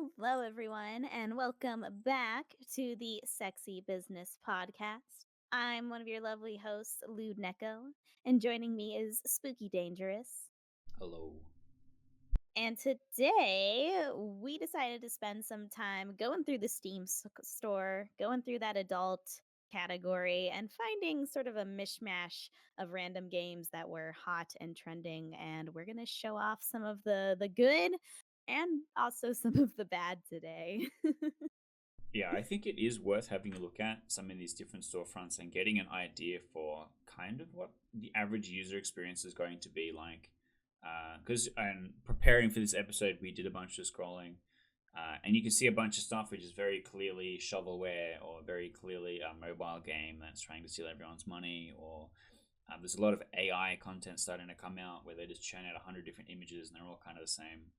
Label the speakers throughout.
Speaker 1: Hello, everyone, and welcome back to the Sexy Business Podcast. I'm one of your lovely hosts, Lewd Neko, and joining me is Spooky Dangerous.
Speaker 2: Hello.
Speaker 1: And today, we decided to spend some time going through the store, going through that adult category, and finding sort of a mishmash of random games that were hot and trending. And we're going to show off some of the good and also some of the bad today.
Speaker 2: Yeah, I think it is worth having a look at some of these different storefronts and getting an idea for kind of what the average user experience is going to be like. Because and preparing for this episode, we did a bunch of scrolling, and you can see a bunch of stuff which is very clearly shovelware or very clearly a mobile game that's trying to steal everyone's money. Or there's a lot of AI content starting to come out where they just churn out 100 different images and they're all kind of the same.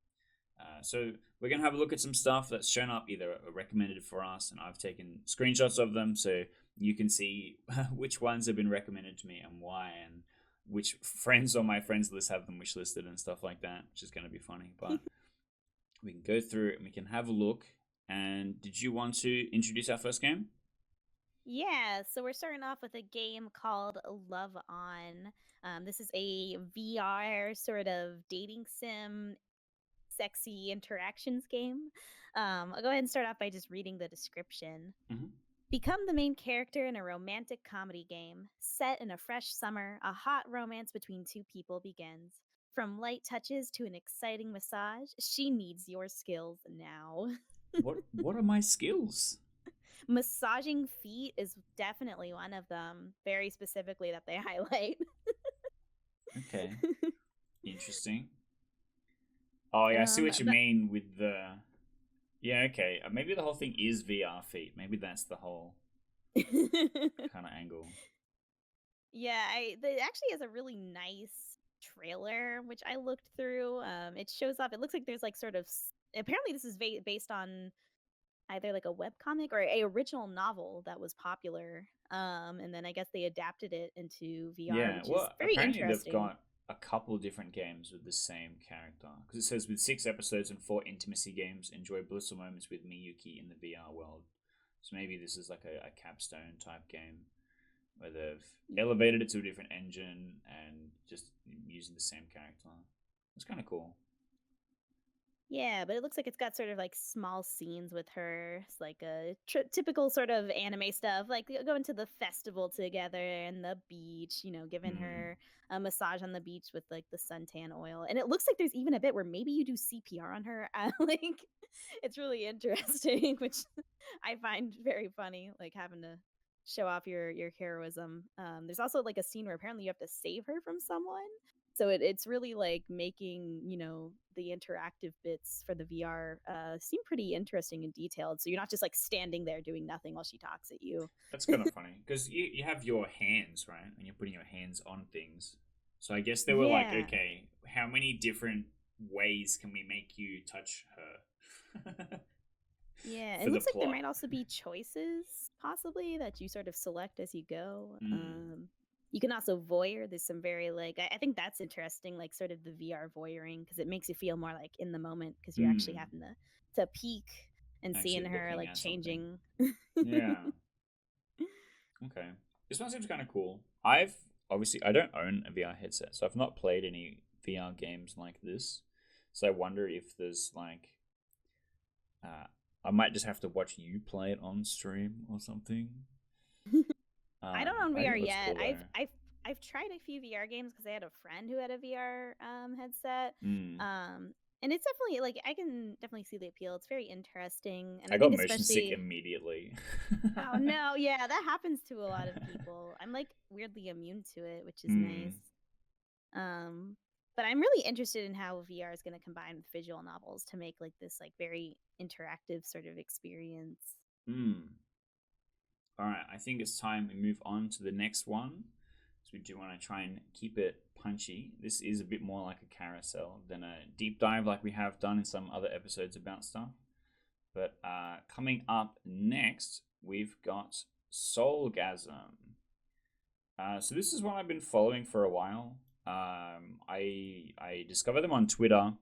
Speaker 2: So we're gonna have a look at some stuff that's shown up either recommended for us, and I've taken screenshots of them so you can see which ones have been recommended to me and why, and which friends on my friends list have them wishlisted and stuff like that, which is gonna be funny. But we can go through it and we can have a look. And did you want to introduce our first game?
Speaker 1: Yeah, so we're starting off with a game called Love On. This is a VR sort of dating sim, sexy interactions game. I'll go ahead and start off by just reading the description.
Speaker 2: Mm-hmm.
Speaker 1: Become the main character in a romantic comedy game. Set in a fresh summer, a hot romance between two people begins. From light touches to an exciting massage, she needs your skills now.
Speaker 2: What are my skills?
Speaker 1: Massaging feet is definitely one of them, very specifically that they highlight.
Speaker 2: Okay, interesting. Oh yeah, I see what you
Speaker 1: But
Speaker 2: mean with the. Yeah, okay. Maybe the whole thing is VR feet. Maybe that's the whole kind of angle.
Speaker 1: yeah, it actually has a really nice trailer which I looked through. It shows off. It looks like there's like sort of apparently this is based on either like a web comic or a original novel that was popular. And then I guess they adapted it into VR,
Speaker 2: Yeah,
Speaker 1: which is
Speaker 2: well,
Speaker 1: very
Speaker 2: apparently they've
Speaker 1: interesting.
Speaker 2: got a couple different games with the same character. Because it says with 6 episodes and 4 intimacy games, enjoy blissful moments with Miyuki in the VR world. So maybe this is like a capstone type game where they've elevated it to a different engine and just using the same character. It's kind of cool.
Speaker 1: Yeah, but it looks like it's got sort of like small scenes with her. It's like a typical sort of anime stuff, like going to the festival together and the beach, giving
Speaker 2: Mm.
Speaker 1: her a massage on the beach with like the suntan oil. And it looks like there's even a bit where maybe you do CPR on her. Like, it's really interesting, which I find very funny, like having to show off your heroism. There's also like a scene where apparently you have to save her from someone, so it's really like making the interactive bits for the VR seem pretty interesting and detailed. So you're not just like standing there doing nothing while she talks at you.
Speaker 2: That's kind of funny because you have your hands, right? And you're putting your hands on things. So I guess they were like,
Speaker 1: Yeah.
Speaker 2: okay, how many different ways can we make you touch her
Speaker 1: Yeah,
Speaker 2: for
Speaker 1: it
Speaker 2: the
Speaker 1: looks like there
Speaker 2: plot?
Speaker 1: might also be choices possibly that you sort of select as you go.
Speaker 2: Mm,
Speaker 1: You can also voyeur. There's some very like I think that's interesting, like sort of the VR voyeuring because it makes you feel more like in the moment because you're actually
Speaker 2: mm.
Speaker 1: having to peek and seeing
Speaker 2: Actually
Speaker 1: her
Speaker 2: looking
Speaker 1: like
Speaker 2: at something.
Speaker 1: changing.
Speaker 2: Yeah. Okay. This one seems kind of cool. I've obviously I don't own a VR headset, so I've not played any VR games like this. So I wonder if there's like uh, I might just have to watch you play it on stream or something.
Speaker 1: I don't own
Speaker 2: I
Speaker 1: VR
Speaker 2: think it looks
Speaker 1: yet.
Speaker 2: cool
Speaker 1: I've
Speaker 2: though.
Speaker 1: I've I've tried a few VR games because I had a friend who had a VR headset.
Speaker 2: Mm.
Speaker 1: Um, and it's definitely like I can definitely see the appeal. It's very interesting, and
Speaker 2: I
Speaker 1: I
Speaker 2: got
Speaker 1: think
Speaker 2: motion sick
Speaker 1: especially
Speaker 2: immediately.
Speaker 1: oh no, yeah, that happens to a lot of people. I'm like weirdly immune to it, which is nice.
Speaker 2: Mm.
Speaker 1: Um, but I'm really interested in how VR is going to combine with visual novels to make like this like very interactive sort of experience.
Speaker 2: Mm. All right, I think it's time we move on to the next one. So we do want to try and keep it punchy. This is a bit more like a carousel than a deep dive like we have done in some other episodes about stuff. But coming up next, we've got Soulgasm. So this is one I've been following for a while. I discovered them on Twitter,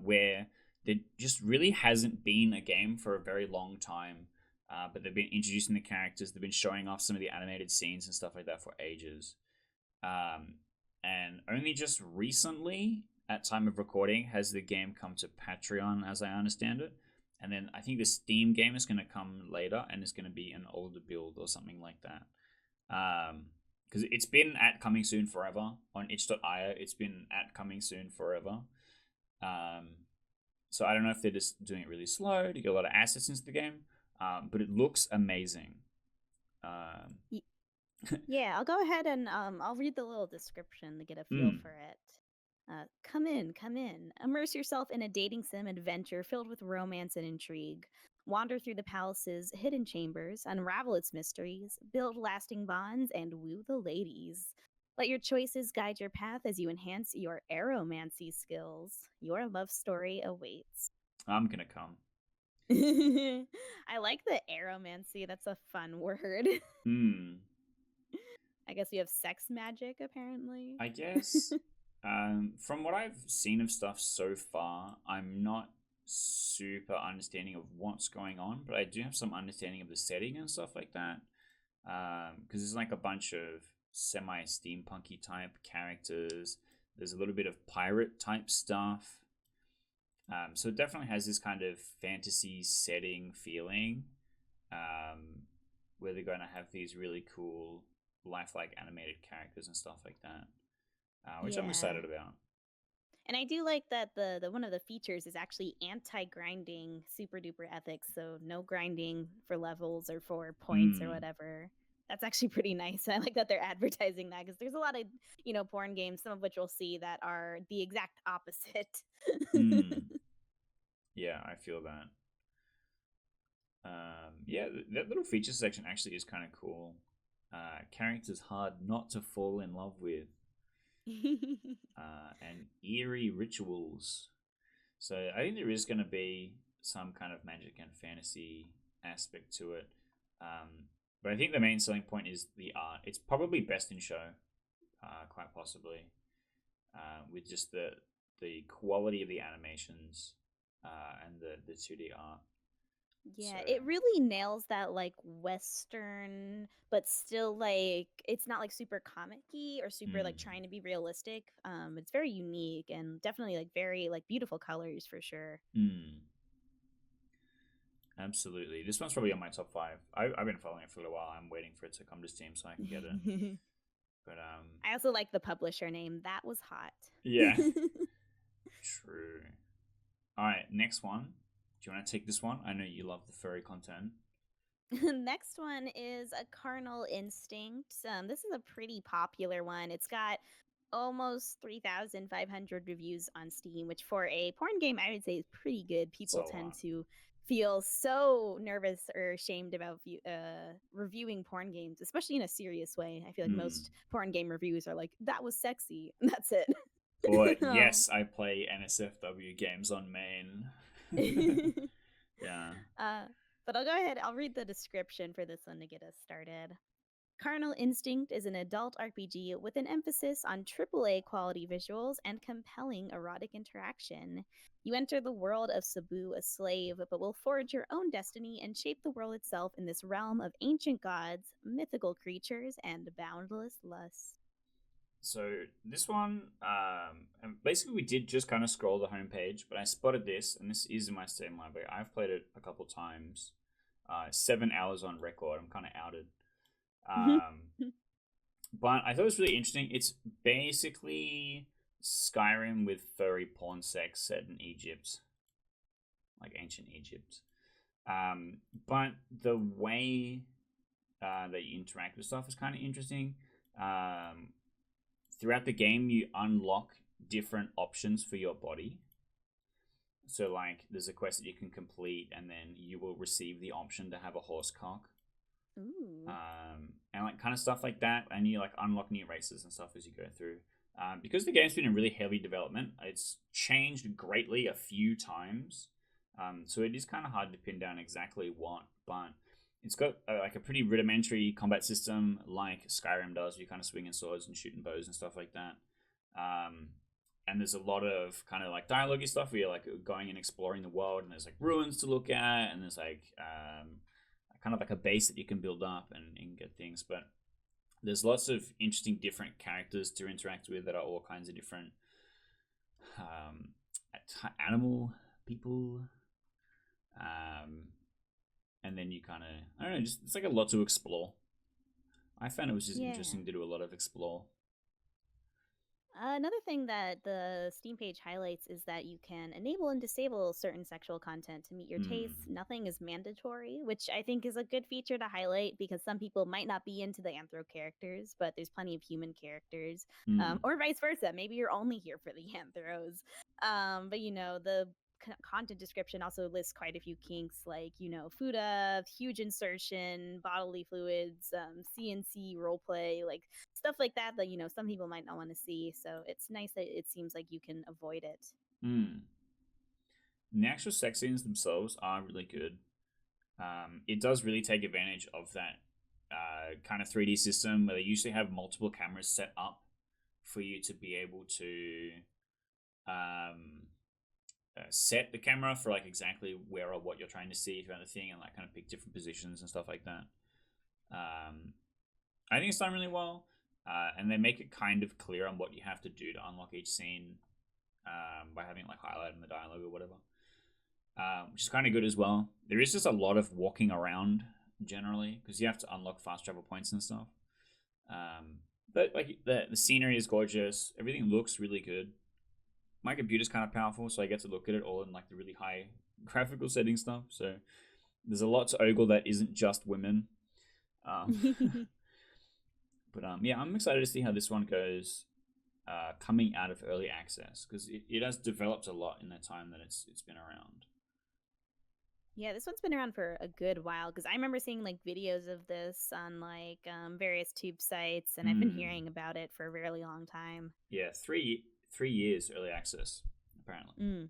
Speaker 2: where there just really hasn't been a game for a very long time. But they've been introducing the characters, they've been showing off some of the animated scenes and stuff like that for ages. Um, and only just recently, at time of recording, has the game come to Patreon, as I understand it. And then I think the Steam game is going to come later, and it's going to be an older build or something like that. Because it's been at coming soon forever on itch.io. It's been at coming soon forever. So I don't know if they're just doing it really slow to get a lot of assets into the game, but it looks amazing.
Speaker 1: Yeah, I'll go ahead and I'll read the little description to get a feel
Speaker 2: Mm.
Speaker 1: for it. Come in, come in. Immerse yourself in a dating sim adventure filled with romance and intrigue. Wander through the palace's hidden chambers, unravel its mysteries, build lasting bonds, and woo the ladies. Let your choices guide your path as you enhance your aromancy skills. Your love story awaits.
Speaker 2: I'm gonna come.
Speaker 1: I like the aromancy. That's a fun word.
Speaker 2: Hmm.
Speaker 1: I guess we have sex magic, apparently.
Speaker 2: I guess. From what I've seen of stuff so far, I'm not super understanding of what's going on, but I do have some understanding of the setting and stuff like that. Because there's like a bunch of semi steampunky type characters. There's a little bit of pirate type stuff. So it definitely has this kind of fantasy setting feeling, where they're going to have these really cool lifelike animated characters and stuff like that, which I'm
Speaker 1: Yeah.
Speaker 2: excited about.
Speaker 1: And I do like that the one of the features is actually anti-grinding super duper ethics, so no grinding for levels or for points or
Speaker 2: Mm,
Speaker 1: whatever. That's actually pretty nice. I like that they're advertising that because there's a lot of, porn games, some of which we'll see that are the exact opposite.
Speaker 2: mm. Yeah, I feel that. Yeah, that little feature section actually is kind of cool. Characters hard not to fall in love with, and eerie rituals. So I think there is going to be some kind of magic and fantasy aspect to it. But I think the main selling point is the art. It's probably best in show, quite possibly, with just the quality of the animations, and the 2D art. So,
Speaker 1: Yeah, it really nails that like western, but still like it's not like super comic-y or super like
Speaker 2: mm,
Speaker 1: trying to be realistic. It's very unique and definitely like very like beautiful colors for sure.
Speaker 2: mm, absolutely. This one's probably on my top five. I've been following it for a little while. I'm waiting for it to come to Steam so I can get it. But
Speaker 1: I also like the publisher name. That was hot.
Speaker 2: yeah, true. All right, next one. Do you want to take this one? I know you love the furry content.
Speaker 1: Next one is a Carnal Instinct. This is a pretty popular one. It's got almost 3,500 reviews on Steam, which for a porn game, I would say is pretty good.
Speaker 2: It's a
Speaker 1: People tend
Speaker 2: lot.
Speaker 1: to feel so nervous or ashamed about reviewing porn games, especially in a serious way. I feel like
Speaker 2: Mm.
Speaker 1: most porn game reviews are like, that was sexy. And that's it.
Speaker 2: Or
Speaker 1: um,
Speaker 2: yes, I play NSFW games on main. Yeah.
Speaker 1: uh, but I'll go ahead. I'll read the description for this one to get us started. Carnal Instinct is an adult RPG with an emphasis on AAA quality visuals and compelling erotic interaction. You enter the world of Sabu, a slave, but will forge your own destiny and shape the world itself in this realm of ancient gods, mythical creatures, and boundless lust.
Speaker 2: So this one, and basically we did just kind of scroll the homepage, but I spotted this, and this is in my Steam library. I've played it a couple times. 7 hours on record. I'm kind of outed. But I thought it was really interesting. It's basically Skyrim with furry porn sex set in Egypt, like ancient Egypt. But the way that you interact with stuff is kind of interesting. Um, Throughout the game, you unlock different options for your body. So, like, there's a quest that you can complete, and then you will receive the option to have a horse cock,
Speaker 1: Ooh.
Speaker 2: and like kind of stuff like that. And you like unlock new races and stuff as you go through. Because the game's been in really heavy development, it's changed greatly a few times. So it is kind of hard to pin down exactly what, but it's got like a pretty rudimentary combat system, like Skyrim does. You kind of swinging swords and shooting bows and stuff like that. and there's a lot of kind of like dialogue stuff where you're like going and exploring the world, and there's like ruins to look at, and there's like kind of like a base that you can build up and get things. But there's lots of interesting different characters to interact with that are all kinds of different um, animal people, um, and then you kind of I don't know, just it's like a lot to explore. I found it was just
Speaker 1: Yeah.
Speaker 2: interesting to do a lot of explore.
Speaker 1: Another thing that the Steam page highlights is that you can enable and disable certain sexual content to meet your tastes.
Speaker 2: Mm,
Speaker 1: Nothing is mandatory, which I think is a good feature to highlight because some people might not be into the anthro characters, but there's plenty of human characters,
Speaker 2: mm,
Speaker 1: or vice versa. Maybe you're only here for the anthros. But the content description also lists quite a few kinks like fuda, huge insertion, bodily fluids, CNC roleplay, like stuff like that that some people might not want to see. So it's nice that it seems like you can avoid it.
Speaker 2: mm. And the actual sex scenes themselves are really good. It does really take advantage of that kind of 3D system where they usually have multiple cameras set up for you to be able to um, set the camera for like exactly where or what you're trying to see throughout the thing, and like kind of pick different positions and stuff like that. Um, I think it's done really well, and they make it kind of clear on what you have to do to unlock each scene by having it like highlighted in the dialogue or whatever, which is kind of good as well. There is just a lot of walking around generally because you have to unlock fast travel points and stuff. But like the scenery is gorgeous. Everything looks really good. My computer's kind of powerful, so I get to look at it all in like the really high graphical setting stuff. So there's a lot to ogle that isn't just women. Um, but yeah, I'm excited to see how this one goes coming out of early access because it has developed a lot in the time that it's been around.
Speaker 1: Yeah, this one's been around for a good while because I remember seeing like videos of this on like various tube sites, and I've been
Speaker 2: Mm.
Speaker 1: hearing about it for a really long time.
Speaker 2: Yeah, 3 years early access apparently.
Speaker 1: Mm.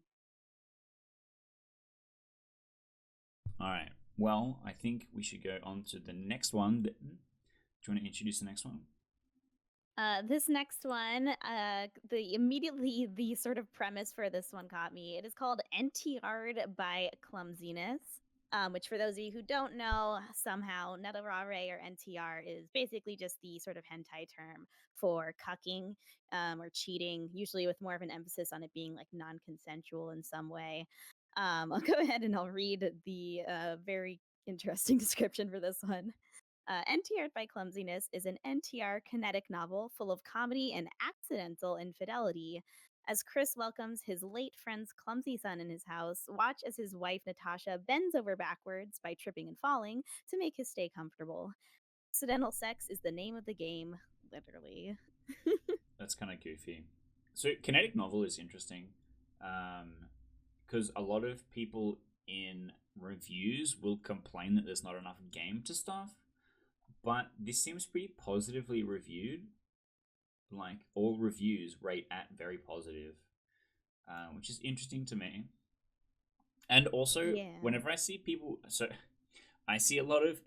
Speaker 2: All right. Well, I think we should go on to the next one. Do you want to introduce the next one?
Speaker 1: This next one, the sort of premise for this one caught me. It is called NTR'd by Clumsiness, which for those of you who don't know, somehow Netarare or NTR is basically just the sort of hentai term for cucking or cheating, usually with more of an emphasis on it being like non-consensual in some way. I'll go ahead and I'll read the very interesting description for this one. NTR'd by Clumsiness is an NTR kinetic novel full of comedy and accidental infidelity. As Chris welcomes his late friend's clumsy son in his house, watch as his wife Natasha bends over backwards by tripping and falling to make his stay comfortable. Accidental sex is the name of the game, literally.
Speaker 2: That's kind of goofy. So kinetic novel is interesting because a lot of people in reviews will complain that there's not enough game to stuff, but this seems pretty positively reviewed. Like all reviews rate at very positive, which is interesting to me. And also,
Speaker 1: Yeah.
Speaker 2: whenever I see people, so I see a lot of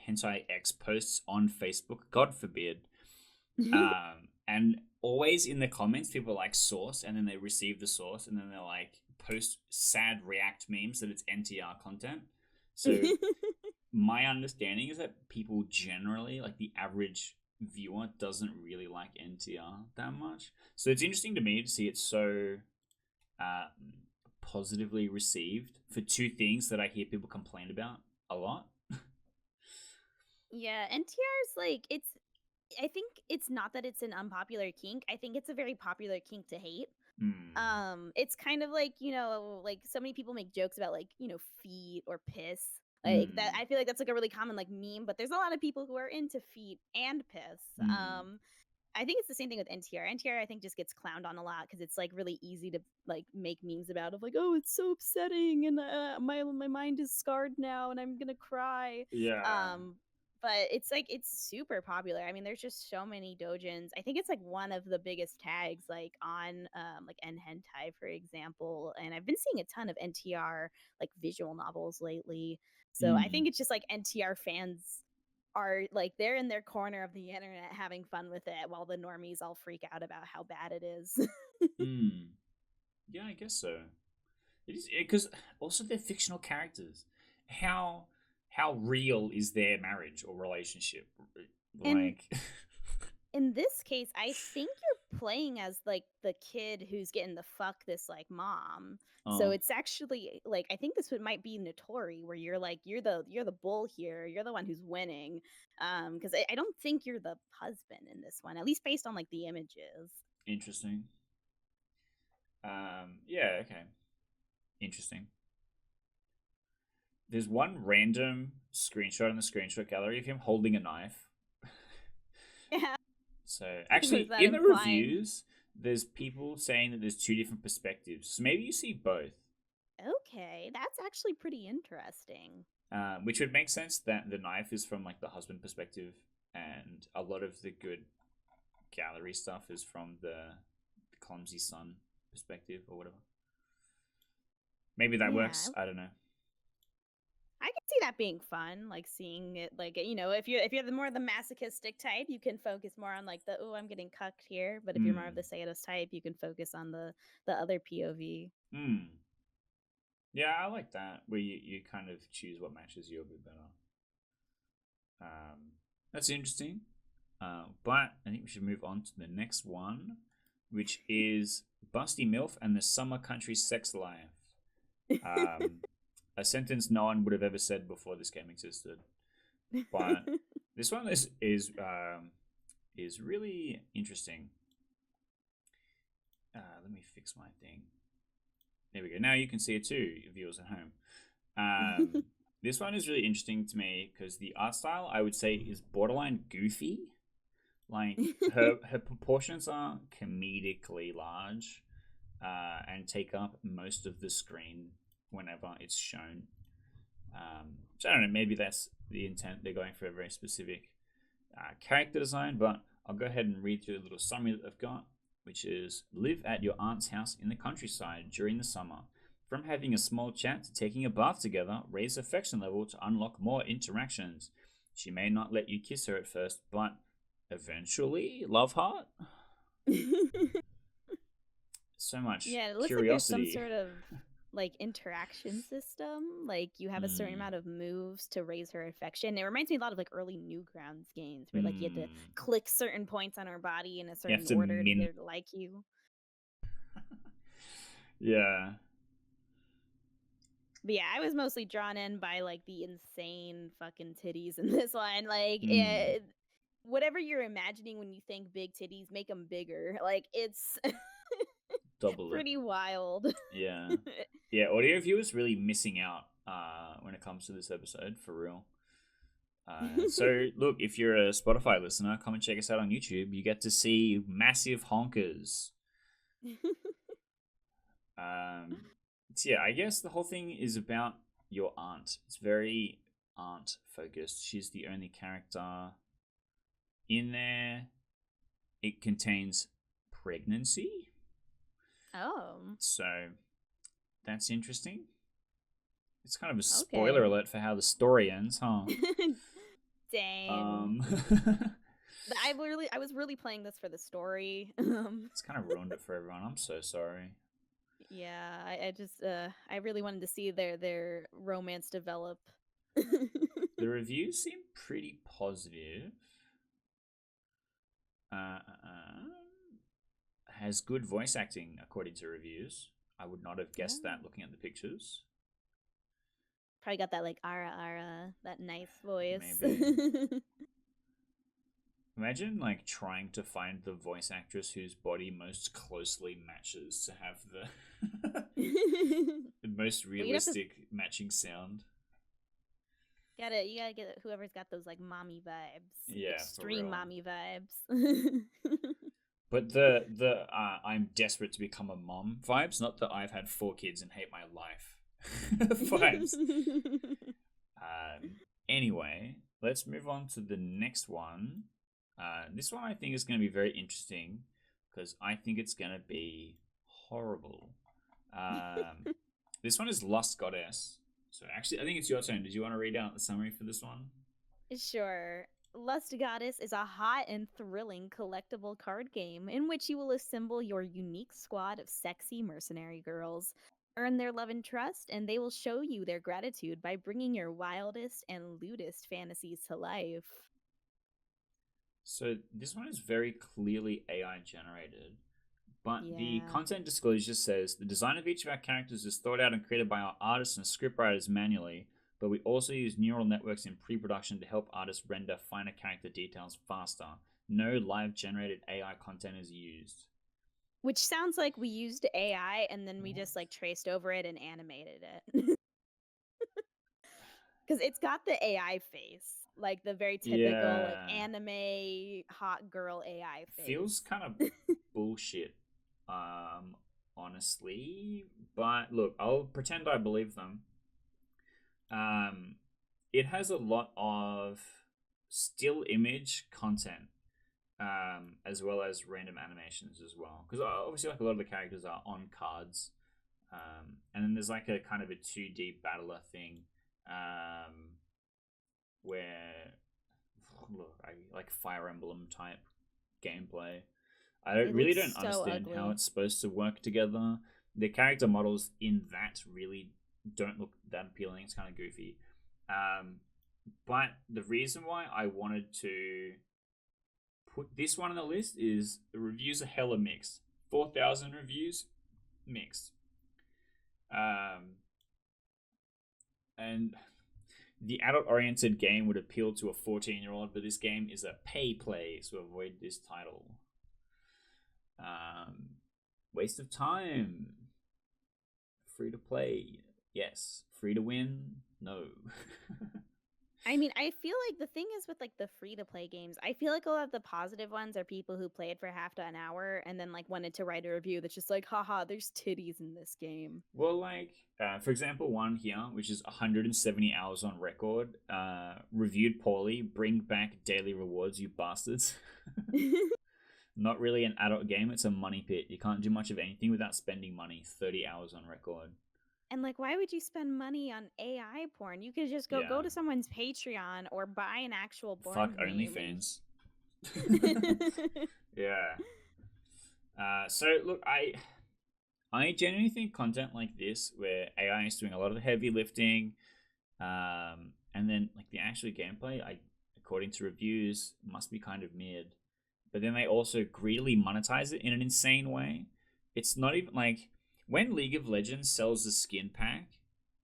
Speaker 2: hentai X posts on Facebook. God forbid. And always in the comments, people are like source, and then they receive the source, and then they're like post sad react memes that it's NTR content. So my understanding is that people generally, like the average viewer, doesn't really like NTR that much. So it's interesting to me to see it so uh, positively received for two things that I hear people complain about a lot.
Speaker 1: Yeah, NTR is like I think it's not that it's an unpopular kink. I think it's a very popular kink to hate.
Speaker 2: Mm,
Speaker 1: It's kind of like, like so many people make jokes about like, feet or piss. Like that
Speaker 2: mm,
Speaker 1: I feel like that's like a really common like meme, but there's a lot of people who are into feet and piss.
Speaker 2: mm.
Speaker 1: I think it's the same thing with NTR. NTR I think just gets clowned on a lot because it's like really easy to like make memes about of like, oh, it's so upsetting and my mind is scarred now and I'm gonna cry.
Speaker 2: Yeah.
Speaker 1: Um, but it's like it's super popular. I mean, there's just so many dojins. I think it's like one of the biggest tags like on like N hentai, for example. And I've been seeing a ton of NTR like visual novels lately. So I
Speaker 2: Mm.
Speaker 1: think it's just like NTR fans are like they're in their corner of the internet having fun with it while the normies all freak out about how bad it is.
Speaker 2: Hmm. Yeah, I guess so. It is because also they're fictional characters. How how real is their marriage or relationship?
Speaker 1: And
Speaker 2: Like,
Speaker 1: in this case, I think you're playing as like the kid who's getting the fuck this like mom. So
Speaker 2: oh,
Speaker 1: it's actually like I think this might be Notori where you're like you're the bull here. You're the one who's winning. Because I don't think you're the husband in this one, at least based on like the images.
Speaker 2: interesting. Yeah, okay, interesting. There's one random screenshot in the screenshot gallery of him holding a knife.
Speaker 1: Yeah.
Speaker 2: So
Speaker 1: What is
Speaker 2: actually,
Speaker 1: that
Speaker 2: in the
Speaker 1: implying?
Speaker 2: reviews, there's people saying that there's two different perspectives. So maybe you see both,
Speaker 1: Okay, that's actually pretty interesting.
Speaker 2: which would make sense that the knife is from like the husband perspective, and a lot of the good gallery stuff is from the clumsy son perspective or whatever. Maybe that
Speaker 1: Yeah,
Speaker 2: works. I don't know.
Speaker 1: I can see that being fun, like seeing it like if you're the more the masochistic type, you can focus more on like the oh I'm getting cucked here, but if you're more of
Speaker 2: Hmm.
Speaker 1: the sadist type, you can focus on the other POV.
Speaker 2: Hmm. Yeah, I like that where you kind of choose what matches you a bit better. That's interesting. But I think we should move on to the next one, which is Busty MILF and the Summer Country Sex Life. Um, a sentence no one would have ever said before this game existed. But this one is really interesting. Let me fix my thing. There we go. Now you can see it too, viewers at home. This one is really interesting to me because the art style I would say is borderline goofy. Like her proportions are comedically large, and take up most of the screen whenever it's shown. So I don't know. Maybe that's the intent. They're going for a very specific character design, but I'll go ahead and read through the little summary that they've got, which is live at your aunt's house in the countryside during the summer. From having a small chat to taking a bath together, raise affection level to unlock more interactions. She may not let you kiss her at first, but eventually, love heart? So much
Speaker 1: Yeah, it looks like there's some
Speaker 2: curiosity.
Speaker 1: sort of like interaction system. Like you have a certain
Speaker 2: Hmm.
Speaker 1: amount of moves to raise her affection. It reminds me a lot of like early Newgrounds games where like you had to
Speaker 2: Hmm.
Speaker 1: click certain points on her body in a
Speaker 2: You have
Speaker 1: certain
Speaker 2: to
Speaker 1: order to
Speaker 2: min.
Speaker 1: get her to like you.
Speaker 2: Yeah.
Speaker 1: But yeah, I was mostly drawn in by like the insane fucking titties in this one. Like
Speaker 2: Hmm.
Speaker 1: whatever you're imagining when you think big titties, make them bigger. Like it's
Speaker 2: Double it.
Speaker 1: pretty wild.
Speaker 2: Yeah. Yeah, audio viewers really missing out when it comes to this episode, for real. So, look, if you're a Spotify listener, come and check us out on YouTube. You get to see massive honkers. Um, so yeah, I guess the whole thing is about your aunt. It's very aunt focused. She's the only character in there. It contains pregnancy.
Speaker 1: Oh,
Speaker 2: So, that's interesting. It's kind of a spoiler
Speaker 1: okay.
Speaker 2: alert for how the story ends, huh?
Speaker 1: Dang.
Speaker 2: Um,
Speaker 1: I was really playing this for the story.
Speaker 2: it's kind of ruined it for everyone. I'm so sorry.
Speaker 1: Yeah, I just I really wanted to see their romance develop.
Speaker 2: The reviews seem pretty positive. Uh, uh, uh, has good voice acting according to reviews. I would not have guessed
Speaker 1: Oh.
Speaker 2: that looking at the pictures.
Speaker 1: Probably got that like ara ara, that nice voice.
Speaker 2: Maybe. Imagine like trying to find the voice actress whose body most closely matches to have the the most
Speaker 1: Well, you'd have to
Speaker 2: realistic matching sound.
Speaker 1: you gotta get whoever's got those like mommy vibes,
Speaker 2: Yeah, for
Speaker 1: extreme
Speaker 2: real.
Speaker 1: mommy vibes.
Speaker 2: But the I'm desperate to become a mom vibes, not that I've had 4 kids and hate my life vibes. Anyway, let's move on to the next one. This one I think is going to be very interesting because I think it's going to be horrible. Um, this one is Lust Goddess. So actually, I think it's your turn. Did you want to read out the summary for this one?
Speaker 1: Sure. Lust Goddess is a hot and thrilling collectible card game in which you will assemble your unique squad of sexy mercenary girls. Earn their love and trust, and they will show you their gratitude by bringing your wildest and lewdest fantasies to life.
Speaker 2: So this one is very clearly AI generated. But the
Speaker 1: Yeah.
Speaker 2: content disclosure says the design of each of our characters is thought out and created by our artists and scriptwriters manually, but we also use neural networks in pre production to help artists render finer character details faster. No live generated AI content is used.
Speaker 1: Which sounds like we used AI and then we
Speaker 2: What?
Speaker 1: just like traced over it and animated it. Because it's got the AI face, like the very typical like
Speaker 2: Yeah.
Speaker 1: anime hot girl AI
Speaker 2: Feels
Speaker 1: face.
Speaker 2: kind of bullshit, honestly. But look, I'll pretend I believe them. Um, it has a lot of still image content, as well as random animations as well. Because obviously, like a lot of the characters are on cards, and then there's like a kind of a 2D battler thing, um, where look, I like Fire Emblem type gameplay. I don't
Speaker 1: It
Speaker 2: really
Speaker 1: looks
Speaker 2: don't
Speaker 1: so
Speaker 2: understand how
Speaker 1: ugly.
Speaker 2: it's supposed to work together. The character models in that really don't look that appealing. It's kind of goofy. Um, but the reason why I wanted to put this one on the list is the reviews are hella mixed. 4,000 reviews, mixed. Um, and the adult oriented game would appeal to a 14-year-old, but this game is a pay play, so avoid this title. Um, Waste of time. Free to play. Yes. Free to win. No.
Speaker 1: I mean, I feel like the thing is with like the free to play games, I feel like a lot of the positive ones are people who played for half an hour and then like wanted to write a review that's just like, haha, there's titties in this game.
Speaker 2: Well, like, for example, one here, which is 170 hours on record, reviewed poorly. Bring back daily rewards, you bastards. Not really an adult game, it's a money pit. You can't do much of anything without spending money. 30 hours on record.
Speaker 1: And like, why would you spend money on AI porn? You could just go
Speaker 2: Yeah.
Speaker 1: to someone's Patreon or buy an actual
Speaker 2: Fuck
Speaker 1: porn game and
Speaker 2: OnlyFans. Yeah. So look, I genuinely think content like this, where AI is doing a lot of the heavy lifting, and then like the actual gameplay, according to reviews, must be kind of mid. But then they also greedily monetize it in an insane way. It's not even like when League of Legends sells the skin pack,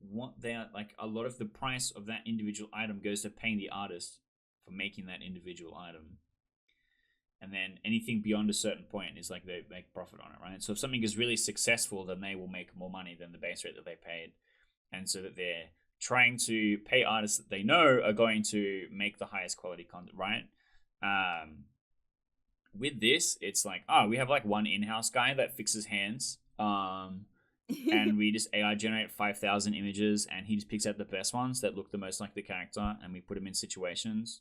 Speaker 2: what they're like a lot of the price of that individual item goes to paying the artist for making that individual item. And then anything beyond a certain point is like they make profit on it, right? So if something is really successful, then they will make more money than the base rate that they paid, and so that they're trying to pay artists that they know are going to make the highest quality content, right? Um, with this, it's like, oh, we have like one in-house guy that fixes hands, and we just AI generate 5,000 images, and he just picks out the best ones that look the most like the character, and we put him in situations.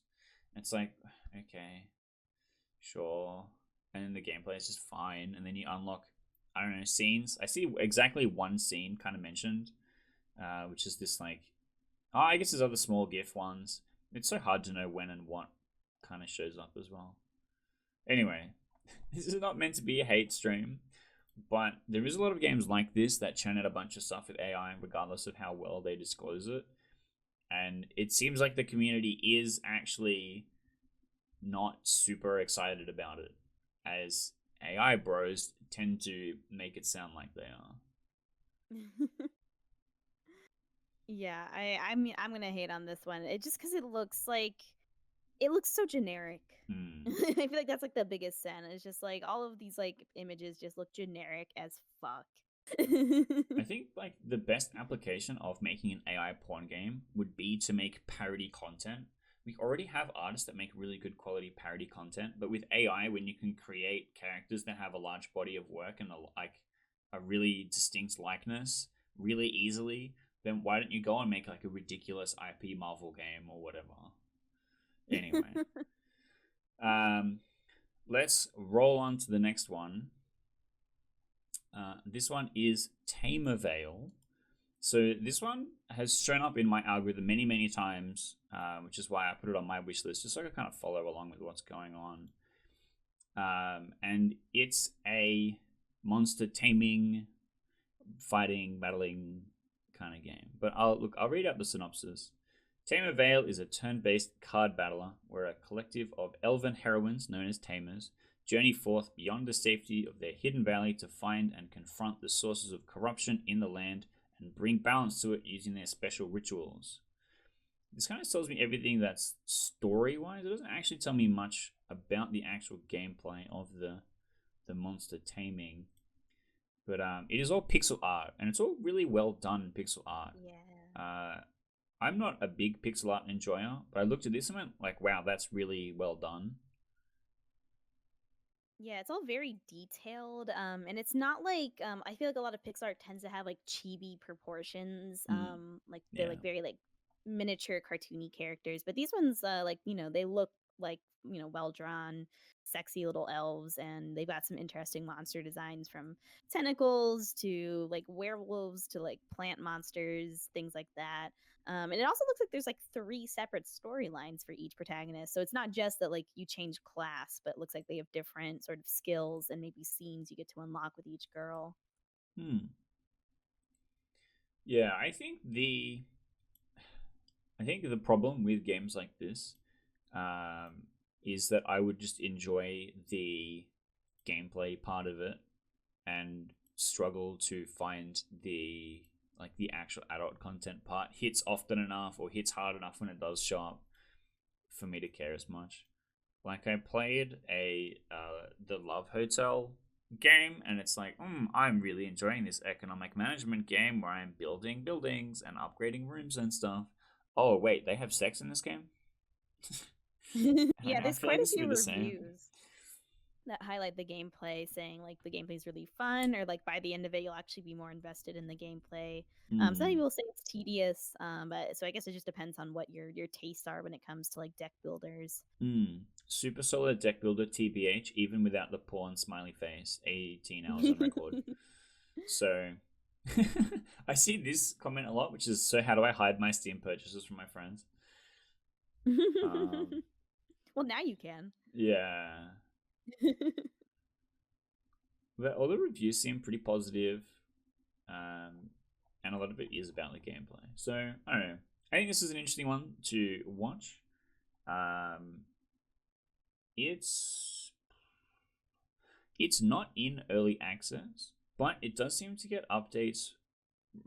Speaker 2: It's like, okay, sure. And then the gameplay is just fine. And then you unlock, I don't know, scenes. I see exactly one scene kind of mentioned, which is this like, oh, I guess there's other small GIF ones. It's so hard to know when and what kind of shows up as well. Anyway, this is not meant to be a hate stream, but there is a lot of games like this that churn out a bunch of stuff with AI, regardless of how well they disclose it. And it seems like the community is actually not super excited about it, as AI bros tend to make it sound like they are.
Speaker 1: Yeah, I mean I'm gonna hate on this one. It just because it looks so generic.
Speaker 2: Hmm.
Speaker 1: I feel like that's like the biggest sin. It's just like all of these like images just look generic as fuck.
Speaker 2: I think like the best application of making an AI porn game would be to make parody content. We already have artists that make really good quality parody content, but with AI, when you can create characters that have a large body of work and a really distinct likeness really easily, then why don't you go and make like a ridiculous IP Marvel game or whatever? Anyway, um, let's roll on to the next one. This one is Tamervale. So this one has shown up in my algorithm many, many times, which is why I put it on my wish list, just so I can kind of follow along with what's going on. And it's a monster taming, fighting, battling kind of game. But I'll read out the synopsis. Tamer Vale is a turn-based card battler where a collective of elven heroines known as Tamers journey forth beyond the safety of their hidden valley to find and confront the sources of corruption in the land and bring balance to it using their special rituals. This kind of tells me everything that's story-wise. It doesn't actually tell me much about the actual gameplay of the monster taming. But it is all pixel art, and it's all really well done pixel art.
Speaker 1: Yeah.
Speaker 2: I'm not a big pixel art enjoyer, but I looked at this and went like, "Wow, that's really well done."
Speaker 1: Yeah, it's all very detailed, and it's not like I feel like a lot of Pixar tends to have like chibi proportions,
Speaker 2: Mm,
Speaker 1: like they're
Speaker 2: yeah.
Speaker 1: like very like miniature cartoony characters, but these ones like they look like well drawn, sexy little elves, and they've got some interesting monster designs from tentacles to like werewolves to like plant monsters, things like that. And it also looks like there's like three separate storylines for each protagonist. So it's not just that like you change class, but it looks like they have different sort of skills and maybe scenes you get to unlock with each girl.
Speaker 2: Hmm. Yeah, I think the problem with games like this um, is that I would just enjoy the gameplay part of it and struggle to find the actual adult content part hits often enough or hits hard enough when it does show up for me to care as much. Like I played a the Love Hotel game, and it's like, I'm really enjoying this economic management game where I'm building buildings and upgrading rooms and stuff. Oh wait, they have sex in this game, and
Speaker 1: Yeah,
Speaker 2: I
Speaker 1: there's
Speaker 2: feel
Speaker 1: quite
Speaker 2: like
Speaker 1: a
Speaker 2: this would
Speaker 1: few
Speaker 2: be the same.
Speaker 1: reviews that highlight the gameplay, saying like the gameplay is really fun, or like by the end of it, you'll actually be more invested in the gameplay. Some
Speaker 2: Hmm.
Speaker 1: people say it's tedious, but so I guess it just depends on what your tastes are when it comes to like deck builders.
Speaker 2: Hmm. Super solid deck builder, TBH, even without the porn smiley face. 18 hours on record. So I see this comment a lot, which is, so how do I hide my Steam purchases from my friends? Um,
Speaker 1: Well, now you can.
Speaker 2: yeah, but all the reviews seem pretty positive, and a lot of it is about the gameplay. So I don't know. I think this is an interesting one to watch. Um, it's it's not in early access, but it does seem to get updates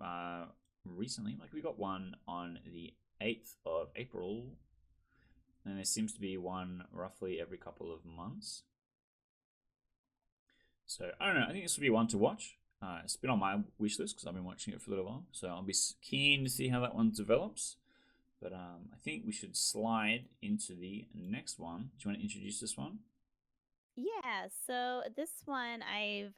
Speaker 2: uh, recently. Like we got one on the 8th of April, and there seems to be one roughly every couple of months. So I don't know. I think this would be one to watch. It's been on my wish list because I've been watching it for a little while. So I'll be keen to see how that one develops. But I think we should slide into the next one. Do you want to introduce this one?
Speaker 1: Yeah, so this one I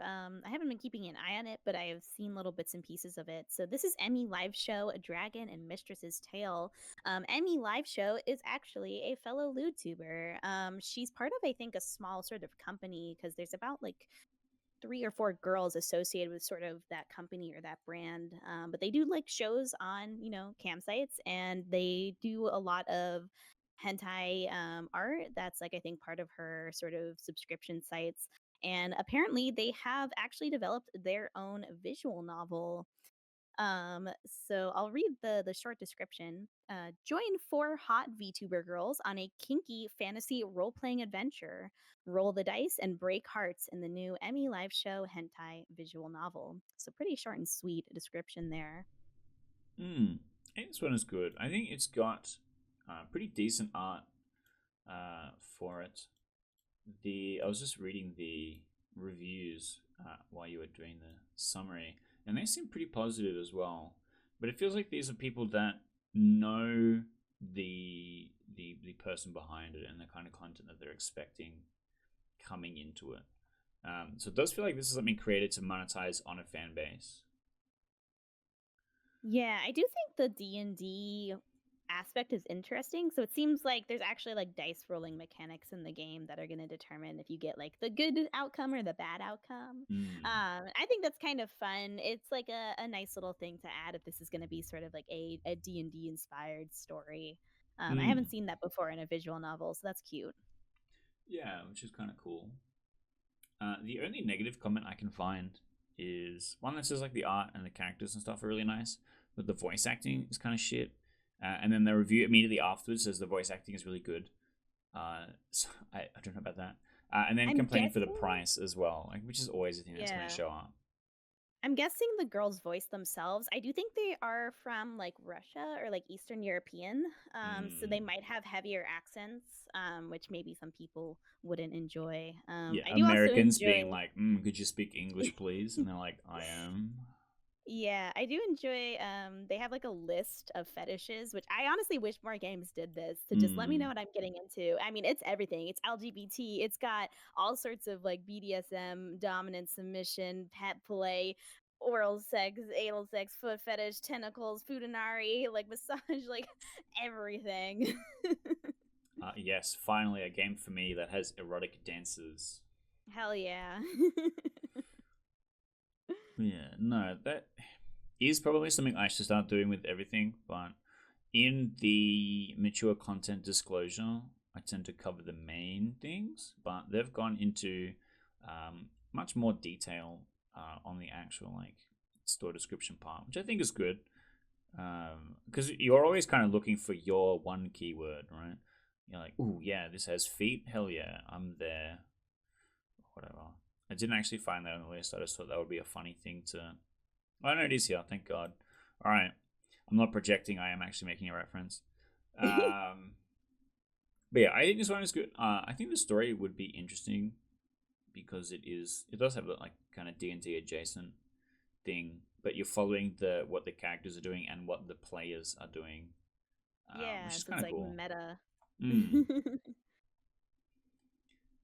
Speaker 1: haven't been keeping an eye on it, but I have seen little bits and pieces of it. So this is Emmy Live Show, A Dragon and Mistress's Tale. Emmy Live Show is actually a fellow LewdTuber. She's part of I think a small sort of company because there's about like three or four girls associated with sort of that company or that brand. But they do like shows on, campsites, and they do a lot of hentai art. That's like, I think, part of her sort of subscription sites. And apparently, they have actually developed their own visual novel. Um, so I'll read the short description. Join four hot VTuber girls on a kinky fantasy role playing adventure. Roll the dice and break hearts in the new Emmy Live Show hentai visual novel. So pretty short and sweet description there.
Speaker 2: Hmm. I think this one is good. I think it's got pretty decent art for it. The I was just reading the reviews while you were doing the summary, and they seem pretty positive as well. But it feels like these are people that know the person behind it and the kind of content that they're expecting coming into it. So it does feel like this is something created to monetize on a fan base.
Speaker 1: Yeah, I do think the D&D aspect is interesting. So it seems like there's actually like dice rolling mechanics in the game that are going to determine if you get like the good outcome or the bad outcome.
Speaker 2: Mm.
Speaker 1: I think that's kind of fun. It's like a nice little thing to add if this is going to be sort of like a D&D inspired story. I
Speaker 2: Mm.
Speaker 1: haven't seen that before in a visual novel, so that's cute.
Speaker 2: Yeah, which is kind of cool. The only negative comment I can find is one that says like the art and the characters and stuff are really nice, but the voice acting is kind of shit. And then the review immediately afterwards says the voice acting is really good. So I don't know about that. And then
Speaker 1: I'm
Speaker 2: complaining for the
Speaker 1: guessing,
Speaker 2: price as well, like which is always a thing that's going to
Speaker 1: yeah.
Speaker 2: show up.
Speaker 1: I'm guessing the girls voice themselves. I do think they are from like Russia or like Eastern European. So they
Speaker 2: Mm.
Speaker 1: might have heavier accents, which maybe some people wouldn't enjoy.
Speaker 2: Yeah,
Speaker 1: I do also
Speaker 2: Americans being
Speaker 1: enjoy
Speaker 2: like, could you speak English, please? And they're like, I am.
Speaker 1: Yeah, I do enjoy they have like a list of fetishes, which I honestly wish more games did this to just let me know
Speaker 2: Mm.
Speaker 1: what I'm getting into. I mean, it's everything. It's LGBT. It's got all sorts of like BDSM, dominant submission, pet play, oral sex, anal sex, foot fetish, tentacles, futanari, like massage, like everything.
Speaker 2: Yes, finally a game for me that has erotic dances.
Speaker 1: Hell yeah.
Speaker 2: Yeah, no, that is probably something I should start doing with everything, but in the mature content disclosure, I tend to cover the main things, but they've gone into much more detail on the actual like store description part, which I think is good. Because you're always kind of looking for your one keyword, right? You're like, "Ooh, yeah, this has feet. Hell yeah, I'm there." Whatever. I didn't actually find that on the list. I just thought that would be a funny thing to. Oh no, it is here. Thank God. All right, I'm not projecting. I am actually making a reference. Um, but yeah, I think this one is good. I think the story would be interesting because it is. It does have a like kind of D&D adjacent thing, but you're following the what the characters are doing and what the players are doing, which
Speaker 1: Yeah,
Speaker 2: is
Speaker 1: so
Speaker 2: kind
Speaker 1: it's
Speaker 2: of
Speaker 1: like
Speaker 2: cool.
Speaker 1: meta.
Speaker 2: Mm,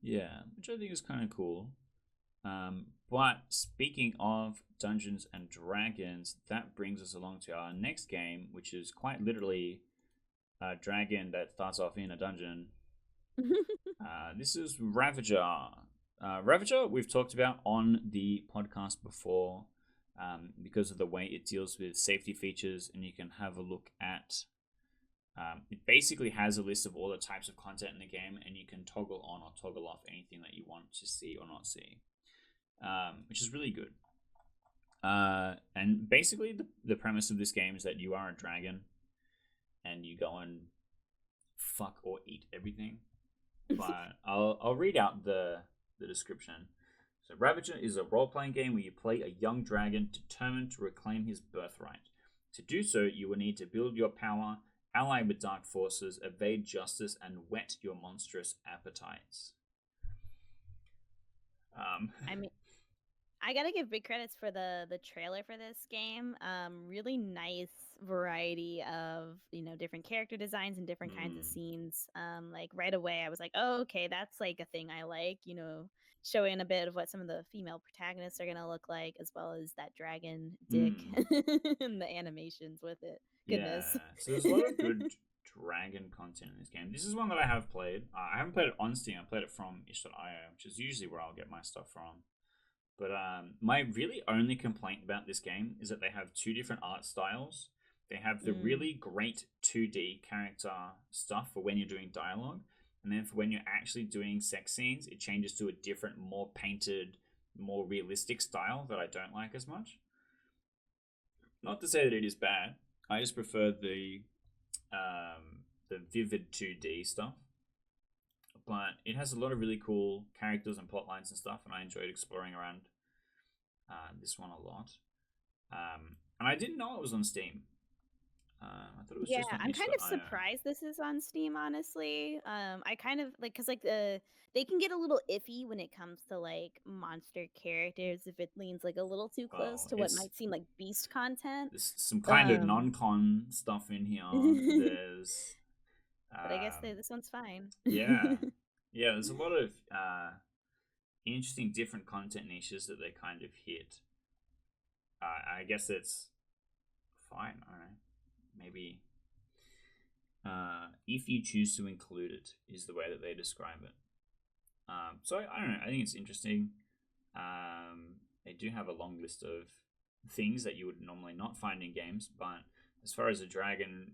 Speaker 2: yeah, which I think is kind of cool. But speaking of Dungeons and Dragons, that brings us along to our next game, which is quite literally a dragon that starts off in a dungeon. This is Ravager. Ravager, we've talked about on the podcast before because of the way it deals with safety features, and you can have a look at. It basically has a list of all the types of content in the game, and you can toggle on or toggle off anything that you want to see or not see, which is really good. And basically, the premise of this game is that you are a dragon and you go and fuck or eat everything. But I'll read out the description. So, Ravager is a role playing game where you play a young dragon determined to reclaim his birthright. To do so, you will need to build your power, ally with dark forces, evade justice, and whet your monstrous appetites. Um,
Speaker 1: I mean, I gotta give big credits for the trailer for this game. Really nice variety of different character designs and different kinds of
Speaker 2: mm,
Speaker 1: scenes. Like right away, I was like, oh, okay, that's like a thing I like. Showing a bit of what some of the female protagonists are gonna look like, as well as that dragon dick
Speaker 2: mm.
Speaker 1: and the animations with it.
Speaker 2: Yeah,
Speaker 1: Goodness.
Speaker 2: so there's a lot of good dragon content in this game. This is one that I have played. I haven't played it on Steam. I played it from itch.io, which is usually where I'll get my stuff from. But my really only complaint about this game is that they have two different art styles. They have the
Speaker 1: Mm.
Speaker 2: really great 2D character stuff for when you're doing dialogue, and then for when you're actually doing sex scenes, it changes to a different, more painted, more realistic style that I don't like as much. Not to say that it is bad. I just prefer the vivid 2D stuff. But it has a lot of really cool characters and plot lines and stuff, and I enjoyed exploring around this one a lot. And I didn't know it was on Steam. I thought it was
Speaker 1: Yeah,
Speaker 2: just on
Speaker 1: I'm kind of
Speaker 2: itch.io.
Speaker 1: surprised this is on Steam, honestly. I kind of like because like they can get a little iffy when it comes to like monster characters if it leans like a little too close
Speaker 2: Well,
Speaker 1: to what might seem like beast content.
Speaker 2: there's some kind of
Speaker 1: Um,
Speaker 2: non-con stuff in here.
Speaker 1: but
Speaker 2: There's
Speaker 1: I guess
Speaker 2: um,
Speaker 1: this one's fine.
Speaker 2: yeah, yeah. There's a lot of interesting different content niches that they kind of hit. I guess it's fine. I don't know. Maybe if you choose to include it, is the way that they describe it. So I don't know. I think it's interesting. They do have a long list of things that you would normally not find in games, but as far as a dragon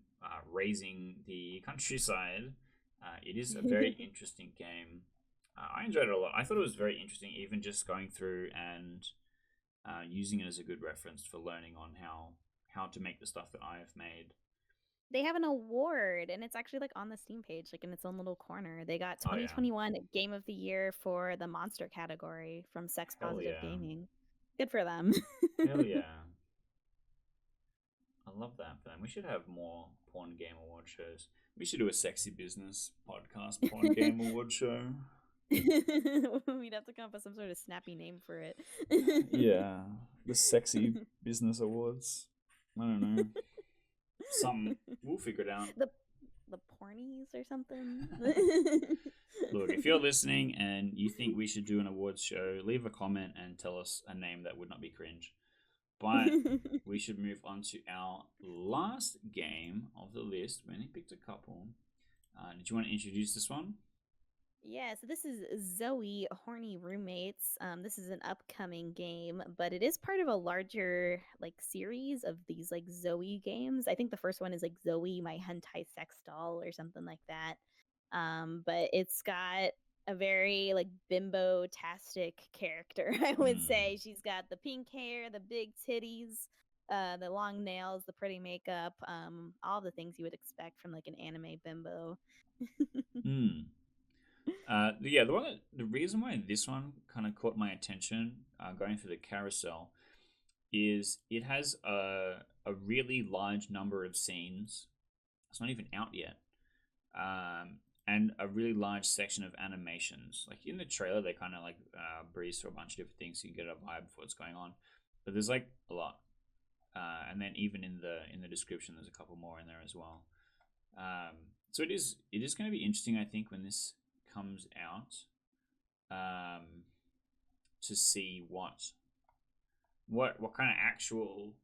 Speaker 2: raising the countryside, it is a very interesting game. I enjoyed it a lot. I thought it was very interesting, even just going through and using it as a good reference for learning on how to make the stuff that I have made.
Speaker 1: They have an award, and it's actually like on the Steam page, like in its own little corner. They got
Speaker 2: Oh yeah,
Speaker 1: 2021 Game of the Year for the monster category from Sex
Speaker 2: hell
Speaker 1: Positive
Speaker 2: yeah,
Speaker 1: Gaming. Good for them.
Speaker 2: hell yeah. I love that for them. We should have more porn game award shows. We should do a sexy business podcast porn game award show.
Speaker 1: We'd have to come up with some sort of snappy name for it.
Speaker 2: Yeah, the sexy business awards. I don't know. Some we'll figure it out.
Speaker 1: the the pornies or something.
Speaker 2: Look, if you're listening and you think we should do an awards show, leave a comment and tell us a name that would not be cringe. But we should move on to our last game of the list. We only picked a couple. Did you want to introduce this one?
Speaker 1: Yeah, so this is Zoe Horny Roommates. This is an upcoming game, but it is part of a larger like series of these like Zoe games. I think the first one is like Zoe, my hentai sex doll or something like that. But it's got a very like bimbo-tastic character, I would
Speaker 2: Hmm.
Speaker 1: say. She's got the pink hair, the big titties, the long nails, the pretty makeup, all the things you would expect from like an anime bimbo.
Speaker 2: Hmm. Yeah, the reason why this one kind of caught my attention, going through the carousel, is it has a really large number of scenes. It's not even out yet, and a really large section of animations. Like in the trailer, they kind of like breeze through a bunch of different things so you get a vibe for what's going on. But there's like a lot, and then even in the description, there's a couple more in there as well. So it is going to be interesting, I think, when this comes out, um, to see what kind of actual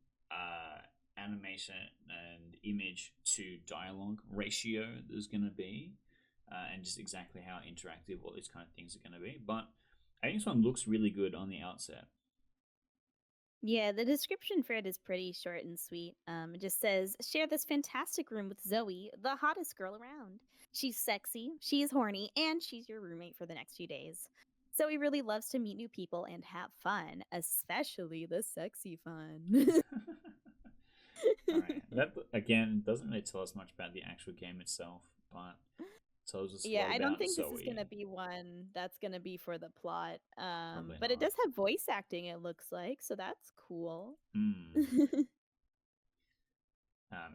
Speaker 2: animation and image to dialogue ratio there's going to be, and just exactly how interactive all these kind of things are going to be. But I think this one looks really good on the outset.
Speaker 1: Yeah, the description for it is pretty short and sweet. It just says, share this fantastic room with Zoe, the hottest girl around. She's sexy, she's horny, and she's your roommate for the next few days. Zoe really loves to meet new people and have fun, especially the sexy fun.
Speaker 2: All right, that again doesn't really tell us much about the actual game itself, but tells us a
Speaker 1: Yeah,
Speaker 2: lot
Speaker 1: I don't
Speaker 2: about
Speaker 1: think this is going to
Speaker 2: Zoe.
Speaker 1: be one that's going to be for the plot.
Speaker 2: Probably
Speaker 1: But it
Speaker 2: not.
Speaker 1: does have voice acting, it looks like, so that's cool.
Speaker 2: Hmm.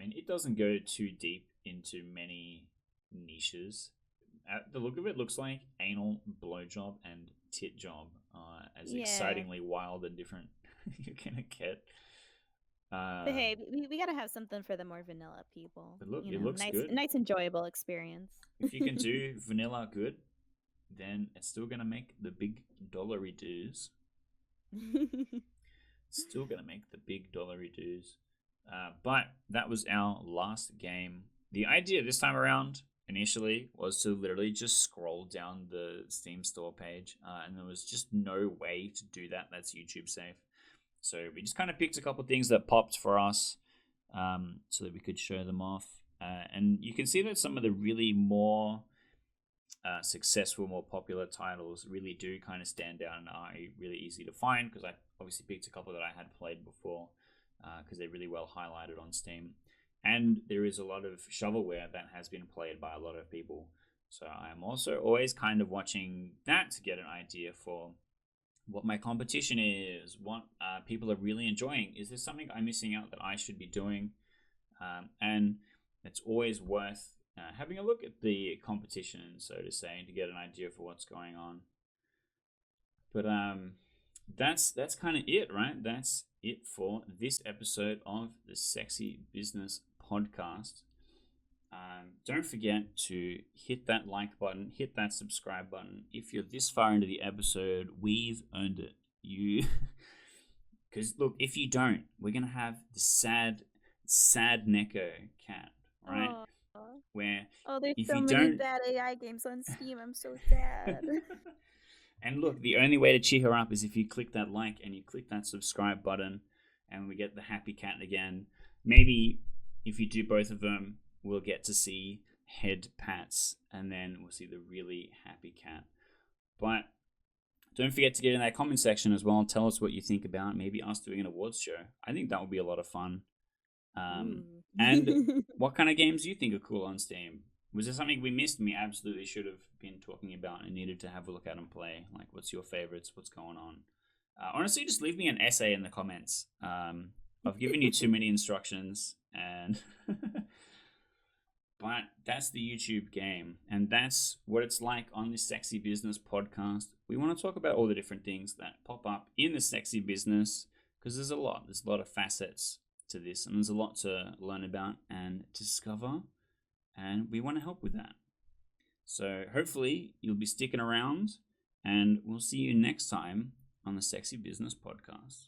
Speaker 2: And it doesn't go too deep into many niches. The look of it looks like anal blowjob and tit job, as
Speaker 1: Yeah.
Speaker 2: excitingly wild and different you're gonna get.
Speaker 1: But
Speaker 2: Um,
Speaker 1: hey, we gotta have something for the more vanilla people.
Speaker 2: but look,
Speaker 1: You
Speaker 2: it
Speaker 1: know,
Speaker 2: looks good.
Speaker 1: nice, enjoyable experience.
Speaker 2: If you can do vanilla good, then it's still gonna make the big dollary dues. Still gonna make the big dollary dues. But that was our last game. The idea this time around initially was to literally just scroll down the Steam store page, and there was just no way to do that. That's YouTube safe. So we just kind of picked a couple of things that popped for us, so that we could show them off. And you can see that some of the really more successful, more popular titles really do kind of stand out and are really easy to find, because I obviously picked a couple that I had played before, because they're really well highlighted on Steam. And there is a lot of shovelware that has been played by a lot of people. So I'm also always kind of watching that to get an idea for what my competition is, what people are really enjoying. Is there something I'm missing out that I should be doing? And it's always worth having a look at the competition, so to say, to get an idea for what's going on. But that's kind of it, right? That's it for this episode of the Sexy Business Podcast. Don't forget to hit that like button, hit that subscribe button. If you're this far into the episode, we've earned it. You, because look, if you don't, we're gonna have the sad Neko cat, right?
Speaker 1: Oh.
Speaker 2: where
Speaker 1: Oh, there's
Speaker 2: if
Speaker 1: so
Speaker 2: you
Speaker 1: many
Speaker 2: don't
Speaker 1: bad AI games on Steam. I'm so sad.
Speaker 2: and look, the only way to cheer her up is if you click that like and you click that subscribe button, and we get the happy cat again. Maybe if you do both of them, we'll get to see head pats, and then we'll see the really happy cat. But don't forget to get in that comment section as well and tell us what you think about maybe us doing an awards show. I think that would be a lot of fun.
Speaker 1: Ooh.
Speaker 2: And what kind of games do you think are cool on Steam? Was there something we missed and we absolutely should have been talking about and needed to have a look at and play? Like, what's your favorites? What's going on? Honestly, just leave me an essay in the comments. I've given you too many instructions, and but that's the YouTube game, and that's what it's like on this Sexy Business podcast. We want to talk about all the different things that pop up in the sexy business because there's a lot. There's a lot of facets to this, and there's a lot to learn about and discover, and we want to help with that. So hopefully you'll be sticking around, and we'll see you next time on the Sexy Business Podcast.